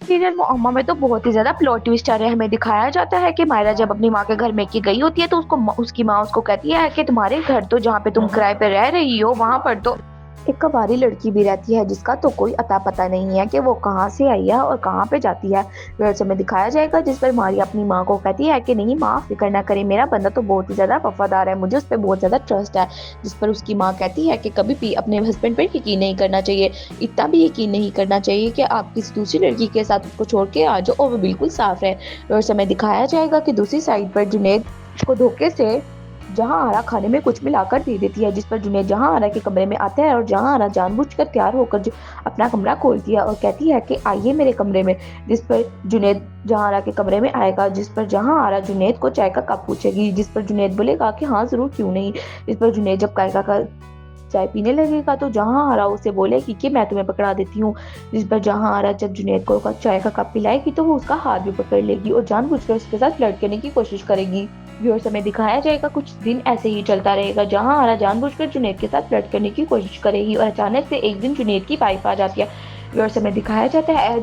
Serial मुअम्मा में तो बहुत ही ज़्यादा प्लॉट ट्विस्ट आ रहे हैं। हमें दिखाया जाता है कि मायरा जब अपनी माँ के घर मेके गई होती है तो उसकी माँ उसको कहती है कि तुम्हारे घर तो जहाँ पे तुम किराए पे रह रही हो वहाँ पर तो एक कबारी लड़की भी रहती है जिसका तो कोई अता पता नहीं है कि वो कहाँ से आई है और कहाँ पे जाती है। वैसे में दिखाया जाएगा जिस पर मारिया अपनी माँ को कहती है कि नहीं माँ फिक्र ना करे, मेरा बंदा तो बहुत ही ज़्यादा वफादार है, मुझे उस पर बहुत ज़्यादा ट्रस्ट है। जिस पर उसकी माँ कहती है कि कभी भी अपने हस्बैंड पर यकीन नहीं करना चाहिए, इतना भी यकीन नहीं करना चाहिए कि आप किसी दूसरी लड़की के साथ उसको छोड़ के आ जाओ और वो बिल्कुल साफ है। वैसे में दिखाया जाएगा कि दूसरी साइड पर जुनैद को धोखे से जहां आरा खाने में कुछ मिलाकर दे देती है, जिस पर जुनैद जहां आरा के कमरे में आता है और जहां आरा जानबूझकर तैयार होकर अपना कमरा खोलती है और कहती है कि आइए मेरे कमरे में। जिस पर जुनैद जहां आरा के कमरे में आएगा, जिस पर जहां आरा जुनैद को चाय का कप पूछेगी, जिस पर जुनैद बोलेगा कि हाँ जरूर क्यों नहीं। जिस पर जुनैद जब चाय पीने लगेगा तो जहां आरा उसे बोलेगी कि मैं तुम्हें पकड़ा देती हूँ। जिस पर जहां आरा जब जुनैद को चाय का कप पिलाएगी तो वो उसका हाथ भी पकड़ लेगी और जानबूझकर उसके साथ फ्लर्ट करने की कोशिश करेगी। व्यूअर्स हमें दिखाया जाएगा कुछ दिन ऐसे ही चलता रहेगा जहां आरा जानबूझकर जुनैद के साथ फ्लर्ट करने की कोशिश करेगी और अचानक से एक दिन जुनैद की वाइफ आ जाती है। व्यूअर्स हमें दिखाया जाता है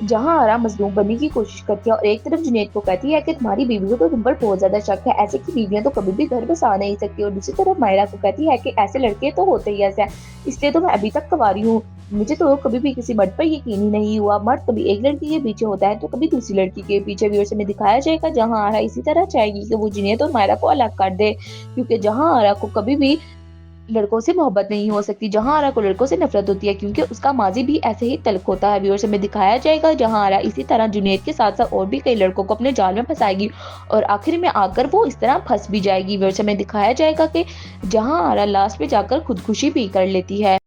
जहां आरा मजलूम बनने की कोशिश करती है और एक तरफ जुनैद को कहती है कि तुम्हारी बीवी को तो तुम पर बहुत ज्यादा शक है, ऐसे की बीवियां तो कभी भी घर बसा नहीं सकती, और दूसरी तरफ मायरा को कहती है कि ऐसे लड़के तो होते ही ऐसे हैं, इसलिए तो मैं अभी तक कुंवारी हूँ, मुझे तो कभी भी किसी मर्द पर यकीन ही नहीं हुआ, मर्द कभी एक लड़की के पीछे होता है तो कभी दूसरी लड़की के पीछे। व्यूअर्स हमें दिखाया जाएगा जहां आरा इसी तरह चाहेगी कि वो जुनैद और मायरा को अलग कर दे, क्योंकि जहां आरा को कभी भी लड़कों से मोहब्बत नहीं हो सकती, जहां आरा को लड़कों से नफरत होती है क्योंकि उसका माजी भी ऐसे ही तल्ख होता है। व्यूअर्स हमें दिखाया जाएगा जहां आरा इसी तरह जुनैद के साथ साथ और भी कई लड़कों को अपने जाल में फंसाएगी और आखिर में आकर वो इस तरह फंस भी जाएगी। व्यूअर्स हमें दिखाया जाएगा कि जहां आरा लास्ट में जाकर खुदकुशी भी कर लेती है।